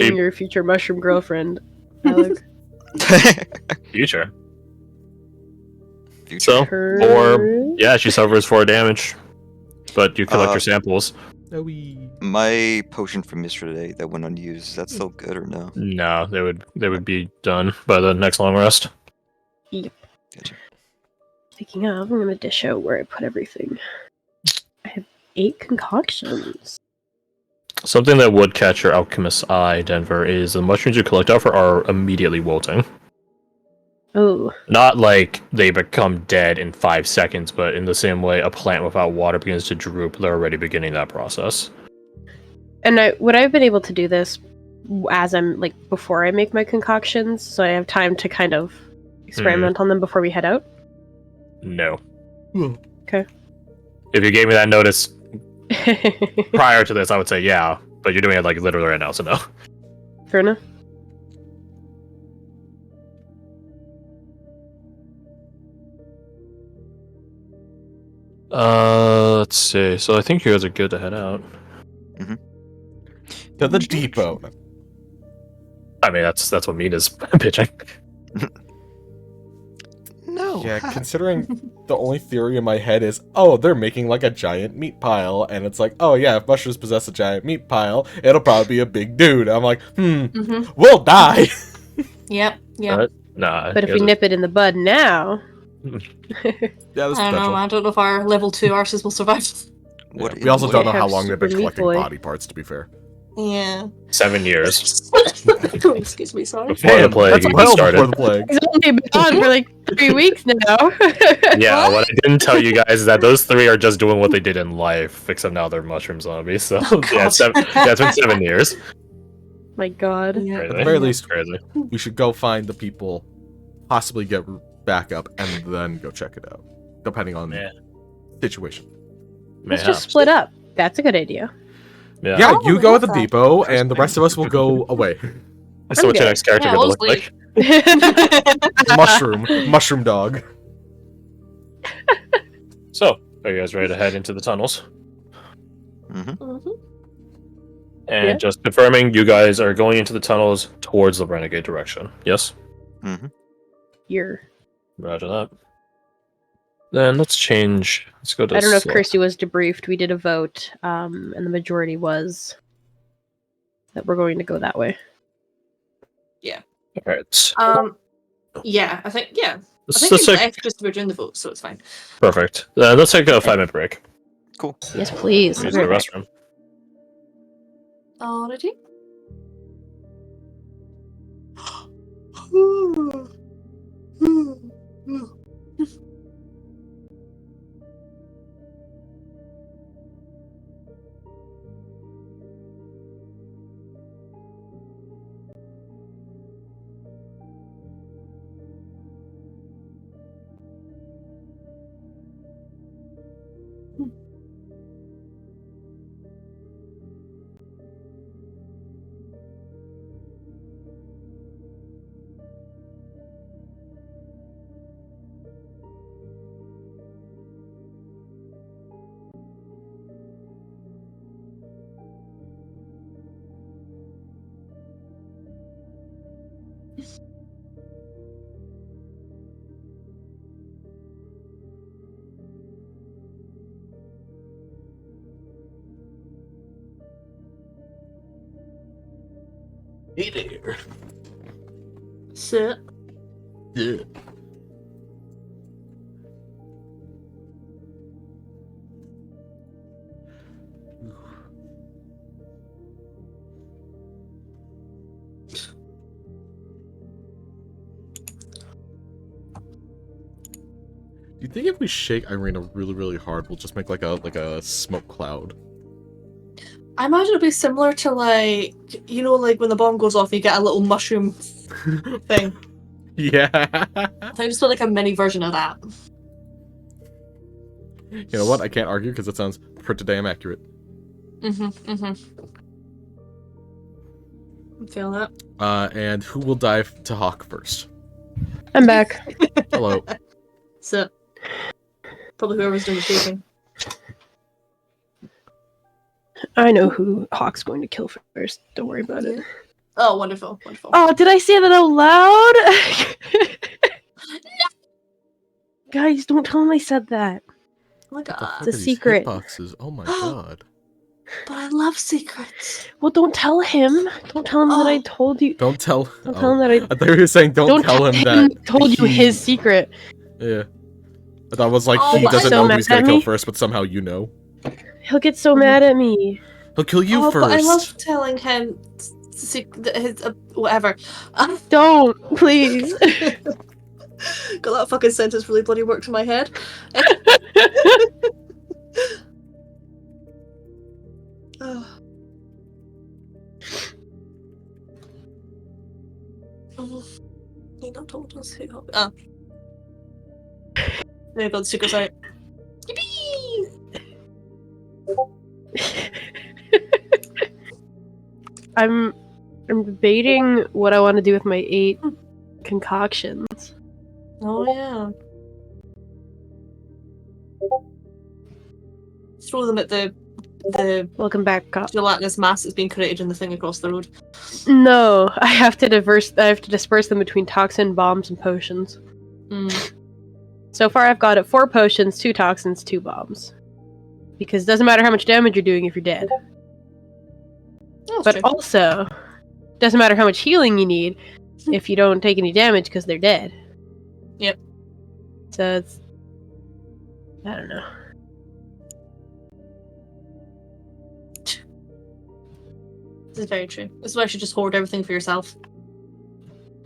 introducing your future mushroom girlfriend, Alex. Future. Future. So, or yeah, she suffers 4 damage, but you collect your samples. My potion from yesterday that went unused, is that still good or no? No, they would be done by the next long rest. Yep. Gotcha. Speaking of, I'm gonna dish out where I put everything. I have 8 concoctions. Something that would catch your alchemist's eye, Denver, is the mushrooms you collect off her are immediately wilting. Oh. Not like they become dead in 5 seconds, but in the same way a plant without water begins to droop, they're already beginning that process. And would I have been able to do this as I'm, like, before I make my concoctions, so I have time to kind of experiment on them before we head out? No. Okay. If you gave me that notice prior to this, I would say yeah, but you're doing it, like, literally right now, so no. Fair enough. Let's see. So I think you guys are good to head out. To the depot. I mean, that's what meat is pitching. No. Yeah, considering the only theory in my head is, oh, they're making like a giant meat pile, and it's like, oh yeah, if mushrooms possess a giant meat pile, it'll probably be a big dude. I'm like, we'll die. Yep. Nah. But if we nip it in the bud now... Yeah, there's I don't know. potential. I don't know if our level 2 arses will survive. Yeah, we also don't know how have long they've been super meat collecting boy. body parts, to be fair. Yeah. 7 years. Excuse me, sorry. Before the plague That's even well started. before the plague. He's only been on for like 3 weeks now. Yeah, what I didn't tell you guys is that those 3 are just doing what they did in life, except now they're mushroom zombies. So yeah, it's been 7 years. My god. Yeah. At the very least, Crazy. we should go find the people, possibly get back up, and then go check it out, depending on the situation. Let's just split up. That's a good idea. Yeah, Oh, you go at the that's a- depot, and the rest of us will go away. So what's your Okay. next character Yeah, gonna we'll look like? Mushroom dog. So, are you guys ready to head into the tunnels? Mhm. And Yeah. just confirming, you guys are going into the tunnels towards the renegade direction. Yes? You're... Roger that. Then let's change. Let's go to. I don't know if select. Kirsty was debriefed. We did a vote, and the majority was that we're going to go that way. Alright. Yeah, I think Let's it's take. left just we're doing the vote, so it's fine. Perfect. Let's take a 5-minute break. Cool. Yes, please. Use the restroom. Already? Hey there. Sit. Yeah. Do you think if we shake Irina really, really hard, we'll just make like a smoke cloud? I imagine it'll be similar to like like when the bomb goes off, you get a little mushroom thing. Yeah. I think just like a mini version of that. You know what? I can't argue because it sounds pretty damn accurate. I feel that. And who will dive to Hawk first? I'm back. Hello. So probably whoever's doing the shaking. I know who Hawk's going to kill first. Don't worry about it. Oh, wonderful, wonderful. Oh, did I say that out loud? Guys, don't tell him I said that. Oh my What the god. fuck It's a are these secret. hitboxes? Oh my god. But I love secrets. Well, don't tell him. Don't tell him that I Oh. told you. Don't tell. Don't tell him that I thought you were saying don't tell him that. told you he- his secret. Yeah. I thought it was like Oh, he but doesn't so know who mad he's gonna at kill me. first, but somehow you know. He'll get so mad at me. He'll kill you Oh, first. but I love telling him his whatever. Don't, please. God, that fucking sentence really bloody worked in my head. Oh. You not told us who. Oh. There you go, the secret's out. Yippee! I'm debating what I want to do with my 8 concoctions. Oh yeah. Throw them at the Welcome back, cop. gelatinous mass that's being created in the thing across the road. No, I have to disperse them between toxin, bombs, and potions. So far, I've got 4 potions, 2 toxins, 2 bombs. Because it doesn't matter how much damage you're doing if you're dead. That's But true. also, doesn't matter how much healing you need if you don't take any damage because they're dead. Yep. So it's... I don't know. This is very true. This is why you should just hoard everything for yourself.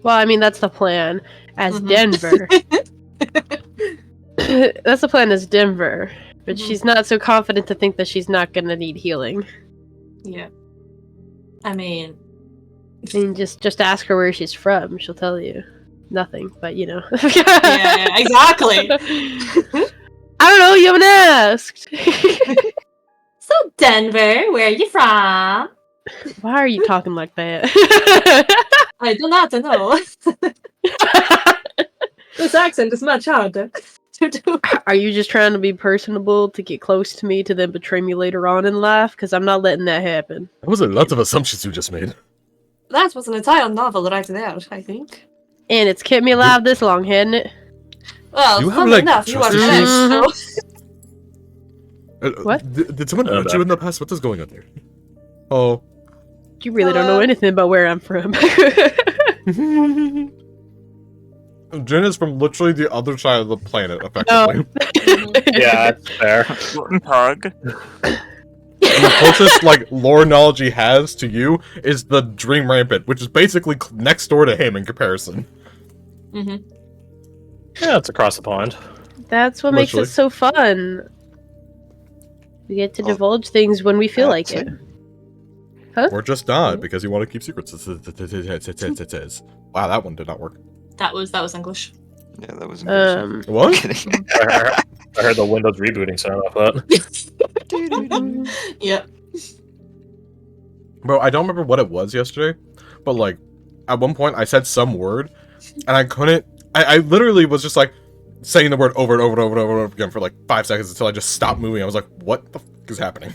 Well, I mean, that's the plan as Mhm. Denver. That's the plan as Denver. But Mhm. she's not so confident to think that she's not gonna need healing. Yeah. I mean, I mean, just ask her where she's from. She'll tell you. Nothing, but you know. yeah, exactly. I don't know, you haven't asked! So Denver, where are you from? Why are you talking like that? I do not know. This accent is much harder to do. Are you just trying to be personable to get close to me to then betray me later on and laugh? Because I'm not letting that happen. That was a lot of assumptions you just made. That was an entire novel right there, I think. And it's kept me alive this long, hadn't it? Well, You have, funnily like, enough, you are trust correct. issues? So. What? Did someone hurt you in the past? What is going on there? Oh. You really don't know anything about where I'm from. Jen is from literally the other side of the planet, effectively. Yeah, that's fair. Rotten Pug. And the closest like lore knowledge he has to you is the Dream Rampant, which is basically next door to him in comparison. Mm-hmm. Yeah, it's across the pond. That's what makes Literally. it so fun. We get to Oh, divulge things when we feel like that's it. Huh? Or just not, because you want to keep secrets. Wow, that one did not work. That was English. Yeah, that was embarrassing. What? Kidding. I heard the Windows rebooting sound off that. Yep. Bro, I don't remember what it was yesterday, but like, at one point I said some word, and I couldn't. I literally was just like saying the word over and over and over and over and over again for like 5 seconds until I just stopped moving. I was like, what the fuck is happening?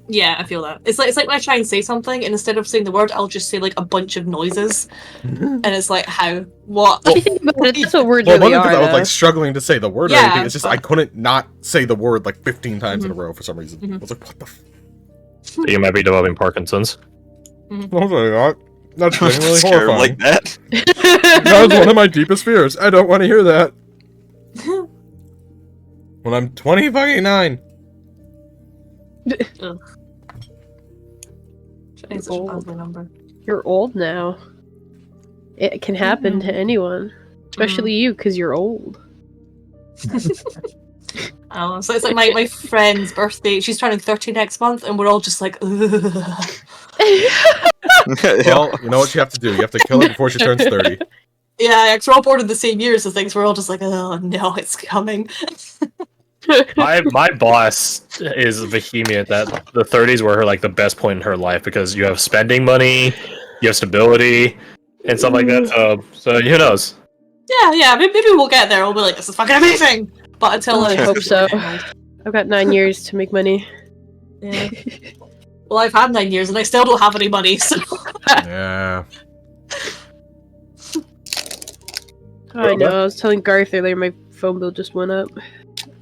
Yeah, I feel that. It's like when I try and say something, and instead of saying the word, I'll just say like a bunch of noises, and it's like, how? What? If you think about it, that's what words Well, really one because are. I was though. like struggling to say the word or Yeah, anything. It's just I but- couldn't not say the word like 15 times in a row for some reason. Mhm. I was like, what the f- You might be developing Parkinson's. Hopefully not. That's Don't genuinely scare him horrifying. like that. That was one of my deepest fears. I don't want to hear that. When I'm 29. It's such a ugly number. You're old now. It can happen to anyone. Especially you, because you're old. Oh, so it's like my friend's birthday. She's turning 30 next month, and we're all just like, ugh. Well, you know what you have to do. You have to kill her before she turns 30. Yeah, because we're all born in the same years and things. We're all just like, oh no, it's coming. My boss is vehement that the 30s were her like the best point in her life because you have spending money, you have stability, and stuff like that. So who knows? Yeah, maybe we'll get there. We'll be like, this is fucking amazing. But until I then, hope so. I've got 9 years to make money. Yeah. Well, I've had 9 years and I still don't have any money, so Yeah. I know. I was telling Garth earlier my phone bill just went up.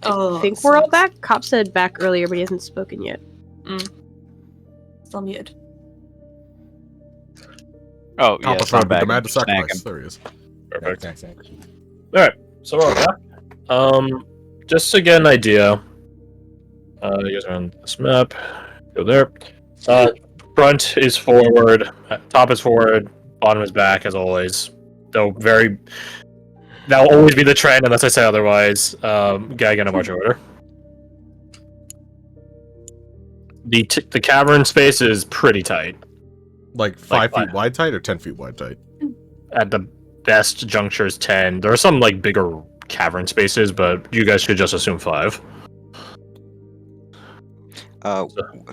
Oh, I think we're all sucks. back. Cop said back earlier, but he hasn't spoken yet. Still muted. Oh, Papa yes, trying I'm to be back. the man I'm to just snacking. sacrifice. There he is. Perfect. Thanks. Alright, so we're back. Just to get an idea, you guys are on this map. Go there. Front is forward, top is forward, bottom is back, as always. That'll always be the trend, unless I say otherwise. Gotta get in a march order. The cavern space is pretty tight. Like 5 feet wide tight or 10 feet wide tight? At the best junctures, 10. There are some like bigger cavern spaces, but you guys should just assume 5.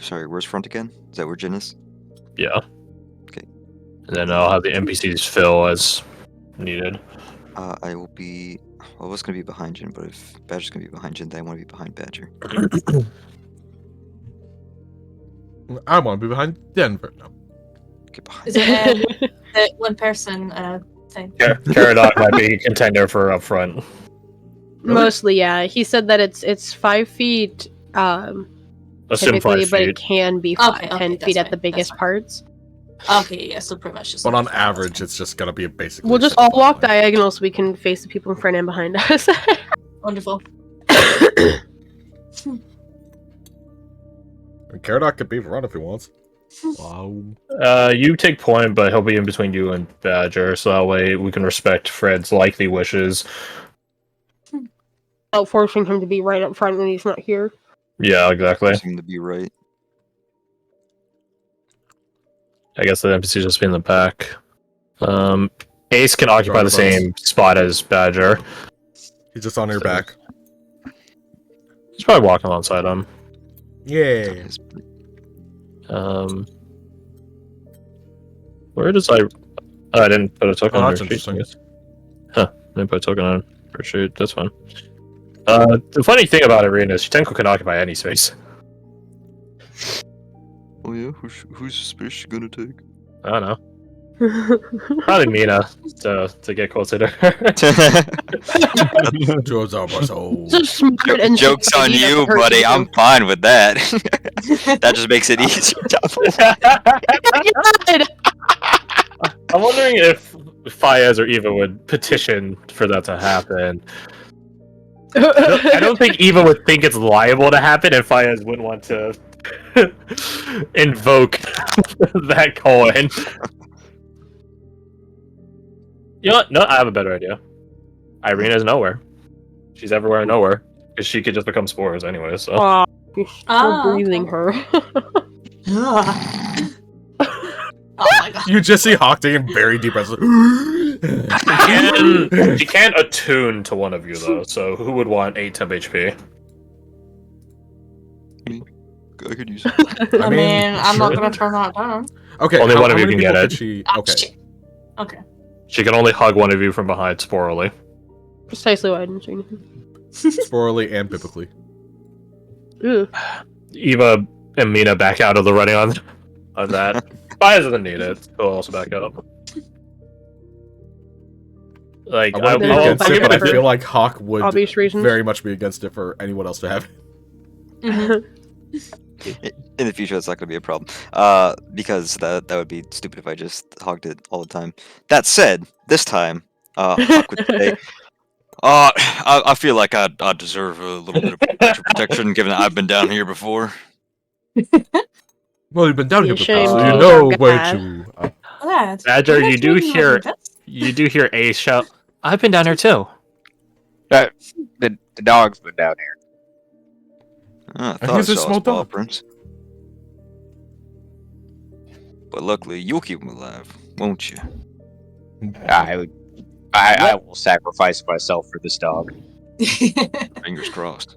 Sorry, where's front again? Is that where Jin is? Yeah. Okay. And then I'll have the NPCs fill as needed. I will be. Well, I was gonna be behind Jin, but if Badger's gonna be behind Jin, then I want to be behind Badger. I want to be behind Denver. No. Get behind. Is it the one person thing? Caradoc might be a contender for up front. Really? Mostly, yeah. He said that it's 5 feet, Assume typically, 5 but it feet. can be Okay, 10 that's feet at fine, the that's biggest fine. parts. Okay, yeah, so pretty much just. But like on 5 average, minutes. it's just gonna be basically. We'll just a all 7-foot walk line. diagonal so we can face the people in front and behind us. Wonderful. And Caradoc could be front if he wants. Wow. You take point, but he'll be in between you and Badger, so that way we can respect Fred's likely wishes. Without forcing him to be right up front when he's not here. Yeah, exactly. Seem to be right. I guess the NPC just be in the back. Ace can occupy the same spot as Badger. He's just on your back. He's probably walking alongside him. Yeah. Where does I didn't put a token Oh, on that's your sheet. interesting. Huh, didn't put a token on her sheet. That's fine. The funny thing about Arena is Tenko can occupy any space. Oh yeah, who's space she gonna take? I don't know. Probably Mina to get closer to her. Joe's our soul. So smart and Joke's on shady you, doesn't hurt buddy. you. I'm fine with that. That just makes it easier. I'm wondering if Fayez or Eva would petition for that to happen. I don't think Eva would think it's liable to happen, and Fayez wouldn't want to invoke that coin. You know what? No, I have a better idea. Irina's nowhere. She's everywhere and nowhere. Because she could just become spores anyway, so. Aw, you're still Oh, breathing okay. her. Oh my god. You just see Hawk taking very deep breaths. She can't attune to one of you, though, so who would want 8 temp HP? I could use it. I mean, I'm not sure. gonna turn that down. Okay, Only one of you many can get people it. could She... Ah, Okay. shit. Okay. She can only hug one of you from behind sporally. Precisely why I didn't say anything. Sporally and biblically. Ew. Eva and Mina back out of the running on that. Fayez doesn't need it. He'll also back up. Like, I want to be I'll against give it, it but I a- feel like Hawk would Obvious reasons. very much be against it for anyone else to have. Mhm. In the future, that's not going to be a problem. Because that would be stupid if I just hogged it all the time. That said, this time, Hawk would say, I feel like I deserve a little bit of extra protection, given that I've been down here before. Well, you've been down here You before, shame so to you know your where God. to. Yeah, Badger, that's you do really hear- what You do hear Ace shout, I've been down here too. The dog's been down here. I think thought I it's a saw small his paw dog. prints. But luckily, you'll keep him alive, won't you? I will sacrifice myself for this dog. Fingers crossed.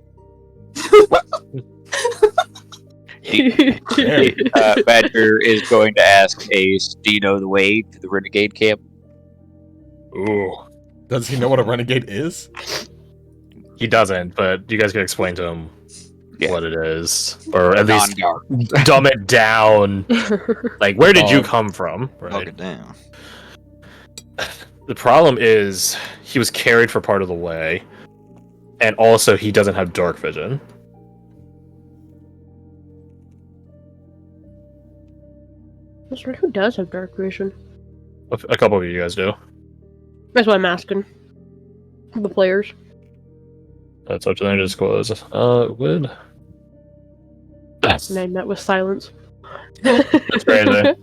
Badger is going to ask Ace, do you know the way to the Renegade camp? Ooh. Does he know what a renegade is? He doesn't, but you guys can explain to him. Yeah. what it is, or at least Non-dark. dumb it down. Like, where did you come from? Knock Right. it down. The problem is he was carried for part of the way, and also he doesn't have dark vision. Who does have dark vision? A couple of you guys do. That's why I'm asking. The players. That's up to them to disclose. Would. And I met with silence. That's crazy.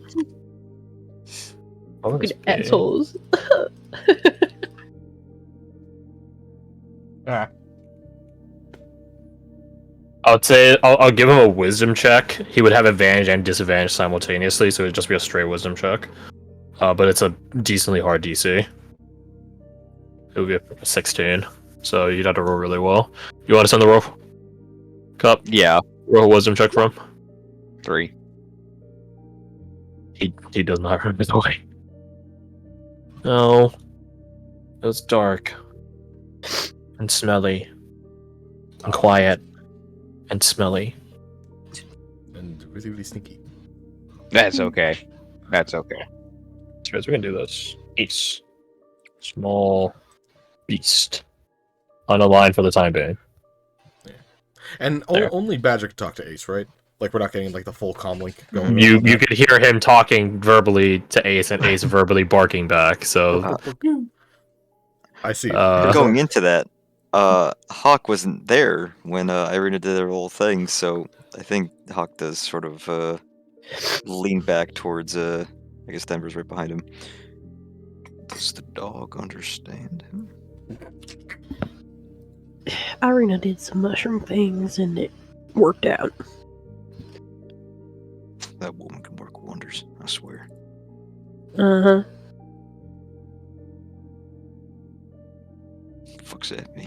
Fucking assholes. Ah. I'll say I'll give him a wisdom check. He would have advantage and disadvantage simultaneously, so it'd just be a straight wisdom check. But it's a decently hard DC. It would be a 16, so you'd have to roll really well. You want to send the roll? Cup. Yeah, Roll a wisdom check from. 3. He does not remember the way. No. It was dark. And smelly. And quiet. And smelly. And really, really sneaky. That's okay. That's okay. Guys, we can do this. Ace. Small beast. On a line for the time being. And only Badger can talk to Ace, right? Like, we're not getting, like, the full comm link going. You could hear him talking verbally to Ace and Ace verbally barking back, so... I see. Going into that, Hawk wasn't there when Irina did her whole thing, so I think Hawk does sort of lean back towards, I guess Denver's right behind him. Does the dog understand him? Irina did some mushroom things and it worked out. That woman can work wonders, I swear. Uh-huh. Fuck's at me.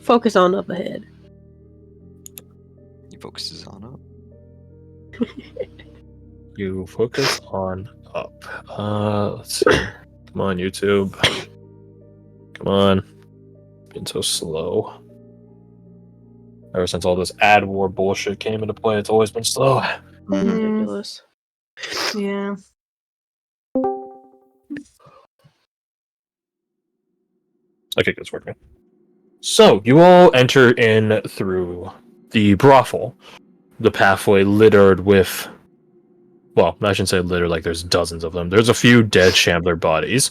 Focus on up ahead. He focuses on up. You focus on up. Let's see. Come on, YouTube. Come on. Being so slow. Ever since all this ad war bullshit came into play, it's always been slow. Ridiculous. Yeah. Okay, it's working. So, you all enter in through the brothel. The pathway littered with... Well, I shouldn't say littered, like there's dozens of them. There's a few dead shambler bodies.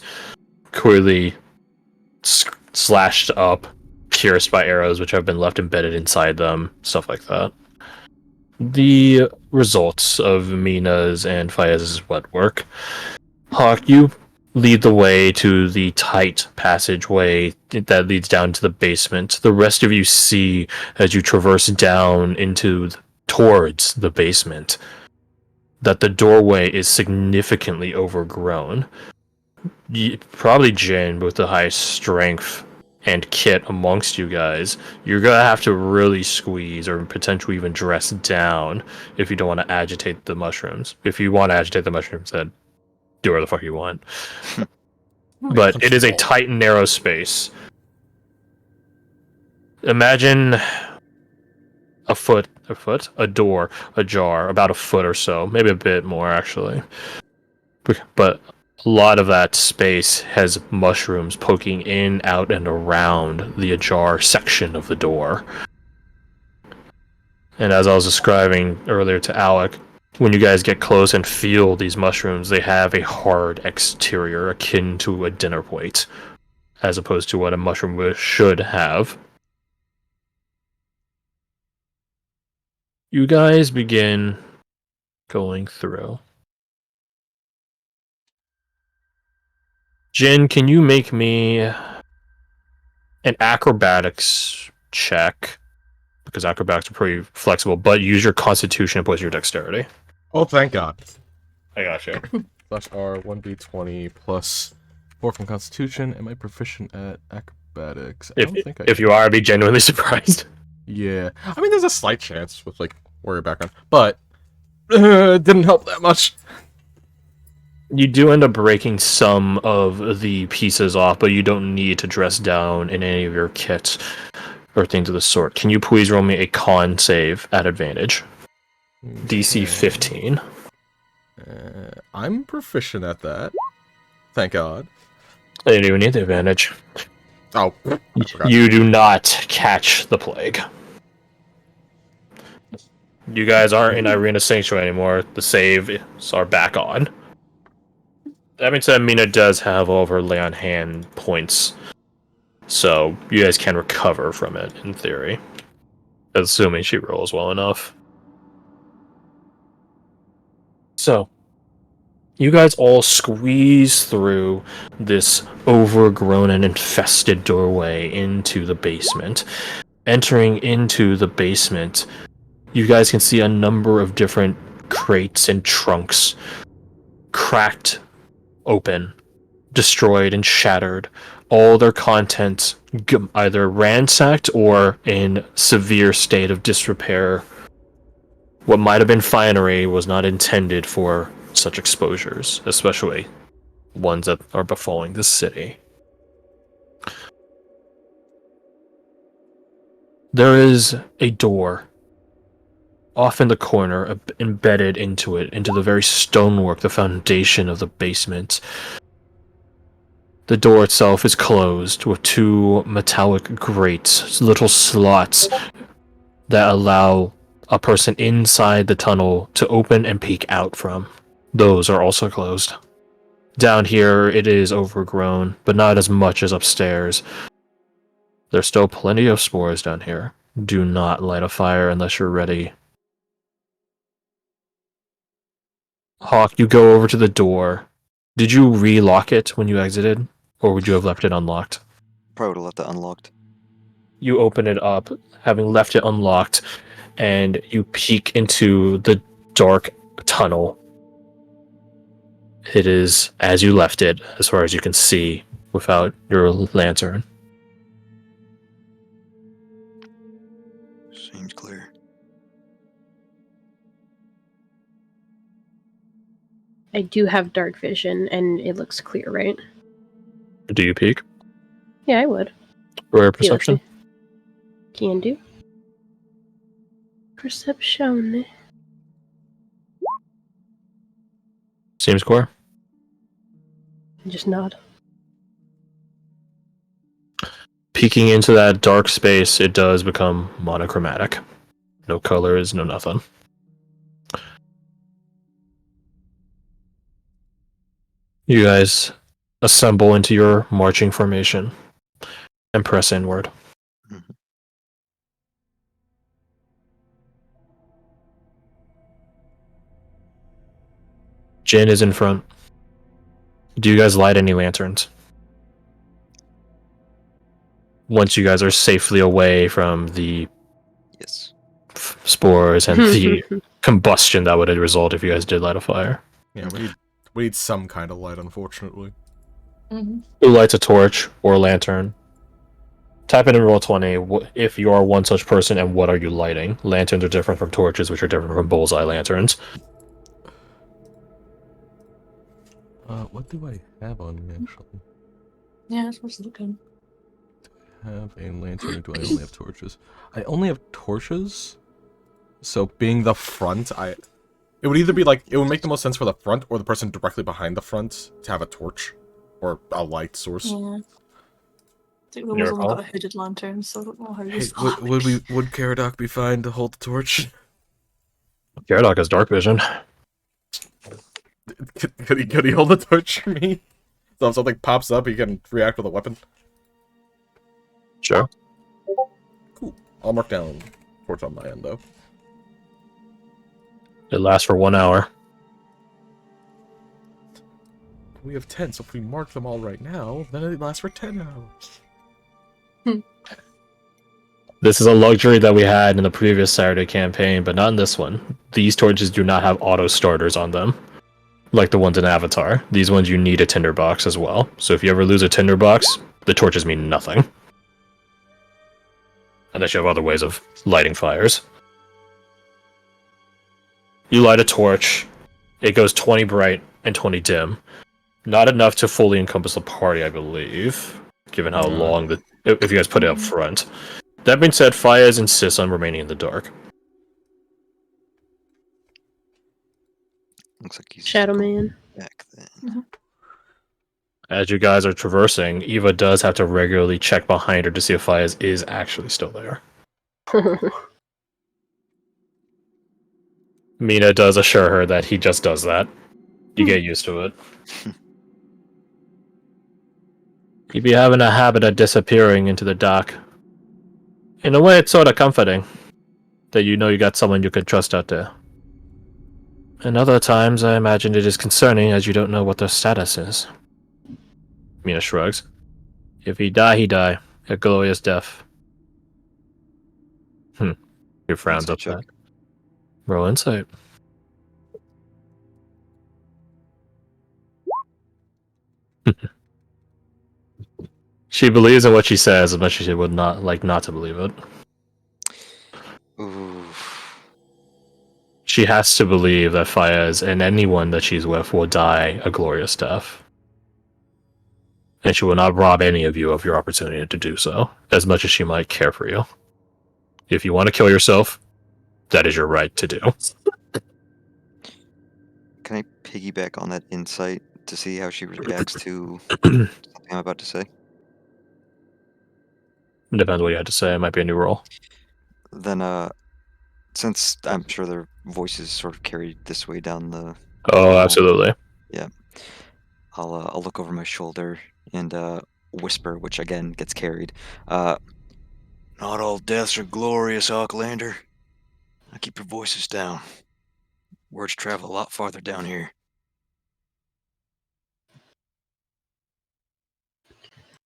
Clearly slashed up, pierced by arrows which have been left embedded inside them, stuff like that. The results of Mina's and Fayez's wet work. Hawk, you lead the way to the tight passageway that leads down to the basement. The rest of you see as you traverse down towards the basement that the doorway is significantly overgrown. Probably Jin, with the highest strength and kit amongst you guys, you're gonna have to really squeeze or potentially even dress down if you don't want to agitate the mushrooms. If you want to agitate the mushrooms, then do whatever the fuck you want. But it is a tight and narrow space. Imagine a door ajar, about a foot or so, maybe a bit more actually. But a lot of that space has mushrooms poking in, out, and around the ajar section of the door. And as I was describing earlier to Alec, when you guys get close and feel these mushrooms, they have a hard exterior akin to a dinner plate, as opposed to what a mushroom should have. You guys begin going through. Jin, can you make me an acrobatics check? Because acrobatics are pretty flexible, but use your constitution opposed to your dexterity. Oh, thank God. I got you. /R 1d20 plus 4 from Constitution. Am I proficient at acrobatics? I don't think I If you are, I'd be genuinely surprised. Yeah. I mean, there's a slight chance with, like, warrior background, but it didn't help that much. You do end up breaking some of the pieces off, but you don't need to dress down in any of your kits. or things of the sort. Can you please roll me a con save at advantage? DC 15. I'm proficient at that. Thank God. I didn't even need the advantage. Oh, I forgot. You do not catch the plague. You guys aren't in Irina Sanctuary anymore. The saves are back on. That being said, Mina does have all of her lay on hand points. So you guys can recover from it, in theory. Assuming she rolls well enough. So, you guys all squeeze through this overgrown and infested doorway into the basement. Entering into the basement, you guys can see a number of different crates and trunks cracked open, destroyed and shattered. All their contents either ransacked or in severe state of disrepair. What might have been finery was not intended for such exposures, especially ones that are befalling the city. There is a door off in the corner, embedded into it, into the very stonework, the foundation of the basement. The door itself is closed with two metallic grates, little slots that allow a person inside the tunnel to open and peek out from. Those are also closed. Down here, it is overgrown, but not as much as upstairs. There's still plenty of spores down here. Do not light a fire unless you're ready. Hawk, you go over to the door. Did you re-lock it when you exited, or would you have left it unlocked? Probably would have left that unlocked. You open it up, having left it unlocked, and you peek into the dark tunnel. It is as you left it, as far as you can see, without your lantern. Seems clear. I do have dark vision, and it looks clear, right? Do you peek? Yeah, I would. Or perception? Can do. Perception. Seems score. Just nod. Peeking into that dark space, it does become monochromatic. No colors, no nothing. You guys assemble into your marching formation and press inward. Mhm. Jin is in front. Do you guys light any lanterns? Once you guys are safely away from the Yes. spores and the combustion that would result if you guys did light a fire. Yeah, we need some kind of light, unfortunately. Mhm. Who lights a torch or a lantern? Type in roll 20 if you are one such person, and what are you lighting? Lanterns are different from torches, which are different from bullseye lanterns. What do I have on me, actually? Yeah, I was looking. Have a lantern, or do I only have torches? I only have torches. So being the front, it would either be like, it would make the most sense for the front or the person directly behind the front to have a torch or a light source. Yeah. I think we Your almost only call. got a hooded lantern, so I don't know how Hey, useful that would Caradoc be fine to hold the torch? Gyarados has dark vision. Could he hold the torch for me? So if something pops up, he can react with a weapon. Sure. Cool. I'll mark down torch on my end, though. It lasts for 1 hour. We have 10, so if we mark them all right now, then it lasts for 10 hours. This is a luxury that we had in the previous Saturday campaign, but not in this one. These torches do not have auto starters on them, like the ones in Avatar. These ones you need a tinderbox as well. So if you ever lose a tinderbox, the torches mean nothing. Unless you have other ways of lighting fires. You light a torch. It goes 20 bright and 20 dim. Not enough to fully encompass the party, I believe. Given how long if you guys put it up front. That being said, Fayez insists on remaining in the dark. Looks like he's Shadow going Man. back then. As you guys are traversing, Eva does have to regularly check behind her to see if Fayez is actually still there. Mina does assure her that he just does that. You get used to it. He'd be having a habit of disappearing into the dark. In a way, it's sort of comforting that you know you got someone you can trust out there. And other times, I imagine it is concerning as you don't know what their status is. Mina shrugs. If he die, he die. A glorious death. He frowns Insight up check. that. Roll insight. She believes in what she says as much as she would not like not to believe it. Ooh. She has to believe that Fayez and anyone that she's with will die a glorious death. And she will not rob any of you of your opportunity to do so, as much as she might care for you. If you want to kill yourself, that is your right to do. Can I piggyback on that insight to see how she reacts to something I'm about to say? Depends what you had to say. It might be a new role. Then, since I'm sure their voices sort of carried this way down the, Oh, absolutely. I'll look over my shoulder and whisper, which again gets carried. Not all deaths are glorious, Aucklander. Now keep your voices down. Words travel a lot farther down here.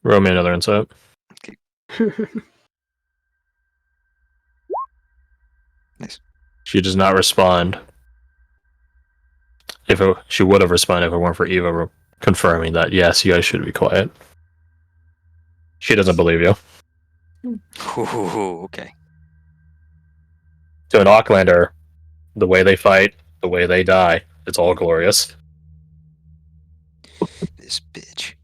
Roll me another insight. Nice. She does not respond. She would have responded if it weren't for Eva confirming that, yes, you guys should be quiet. She doesn't believe you. Ooh, okay. To an Aucklander, the way they fight, the way they die, it's all glorious. This bitch.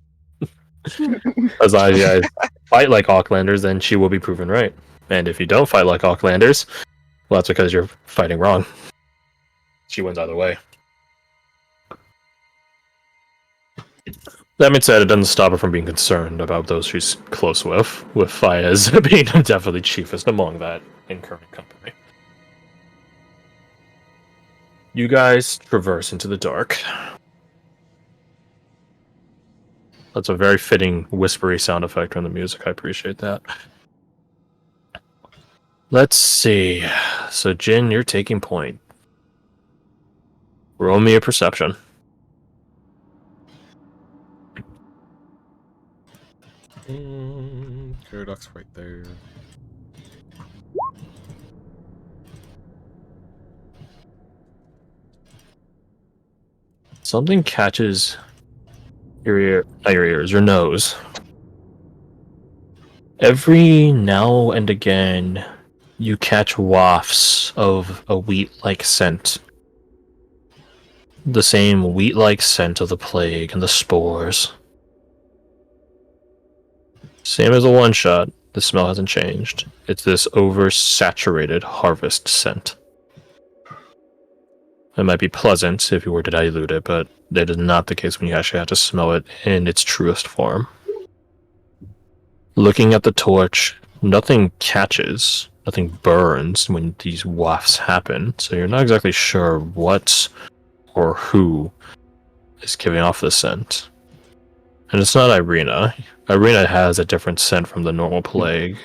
As long as you guys fight like Aucklanders, then she will be proven right. And if you don't fight like Aucklanders, well, that's because you're fighting wrong. She wins either way. That being said, it doesn't stop her from being concerned about those she's close with Fayez being definitely chiefest among that in current company. You guys traverse into the dark. That's a very fitting whispery sound effect on the music. I appreciate that. Let's see. So, Jin, you're taking point. Roll me a perception. Paradox right there. Something catches your ear, not your ears, your nose. Every now and again, you catch wafts of a wheat-like scent. The same wheat-like scent of the plague and the spores. Same as a one-shot, the smell hasn't changed. It's this oversaturated harvest scent. It might be pleasant if you were to dilute it, but that is not the case when you actually have to smell it in its truest form. Looking at the torch, nothing catches, nothing burns when these wafts happen, so you're not exactly sure what or who is giving off the scent. And it's not Irina. Irina has a different scent from the normal plague,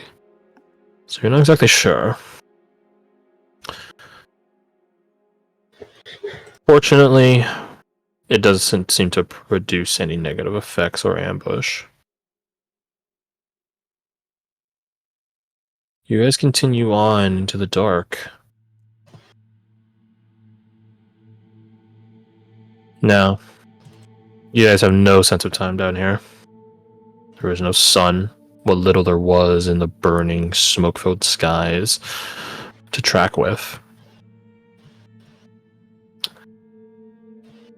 so you're not exactly sure. Fortunately, it doesn't seem to produce any negative effects or ambush. You guys continue on into the dark. Now, you guys have no sense of time down here. There is no sun, what little there was in the burning, smoke-filled skies to track with.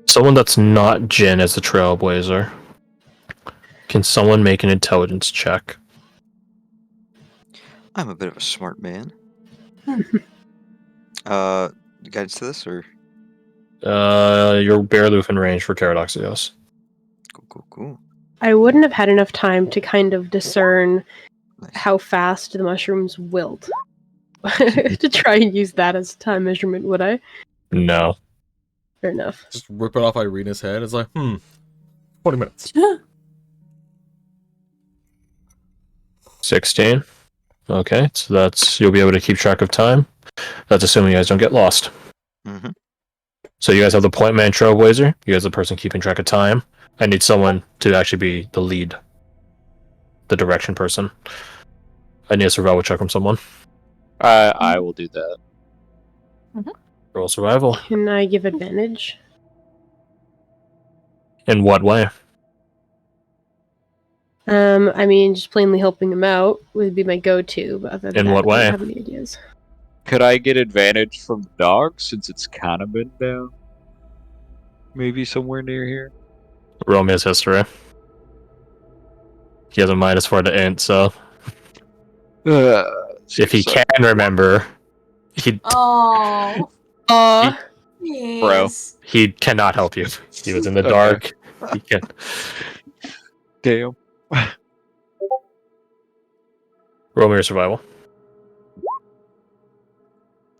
Someone that's not Jin as the Trailblazer. Can someone make an intelligence check? I'm a bit of a smart man. Guidance to this or You're barely within range for Caradoxios. cool. I wouldn't have had enough time to kind of discern Nice. how fast the mushrooms wilt. To try and use that as a time measurement, would I? No. Fair enough. Just rip it off Irina's head. It's like, 20 minutes. 16. Okay, so that's you'll be able to keep track of time. That's assuming you guys don't get lost. Mm-hmm. So you guys have the point man trailblazer. You guys are the person keeping track of time. I need someone to actually be the lead, the direction person. I need a survival check from someone. I will do that. Roll survival. Can I give advantage? In what way? I mean, just plainly helping him out would be my go-to, but other than In that, what I way? don't have any ideas. Could I get advantage from the dog since it's kind of been down? Maybe somewhere near here. Roll me his history. He has a -4 to int, so if he can remember, he Oh. Bro. Yes. he cannot help you. He was in the Okay. dark. He can. Damn. Roll me your survival.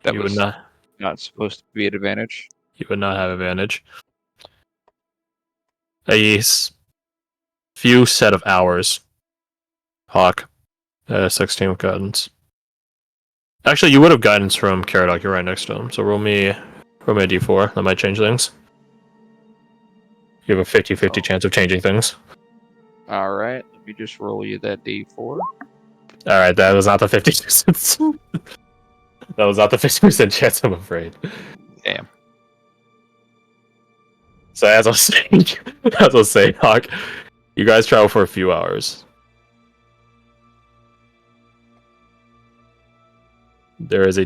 That You was would not supposed to be an advantage. You would not have advantage. A few set of hours. Hawk. 16 with guidance. Actually, you would have guidance from Caradoc. You're right next to him. So roll me a d4. That might change things. You have a 50-50 chance of changing things. Alright, let me just roll you that d4. Alright, that was not the 50%. That was not the 50% chance, I'm afraid. Damn. So as I was saying, Hawk, you guys travel for a few hours. There is a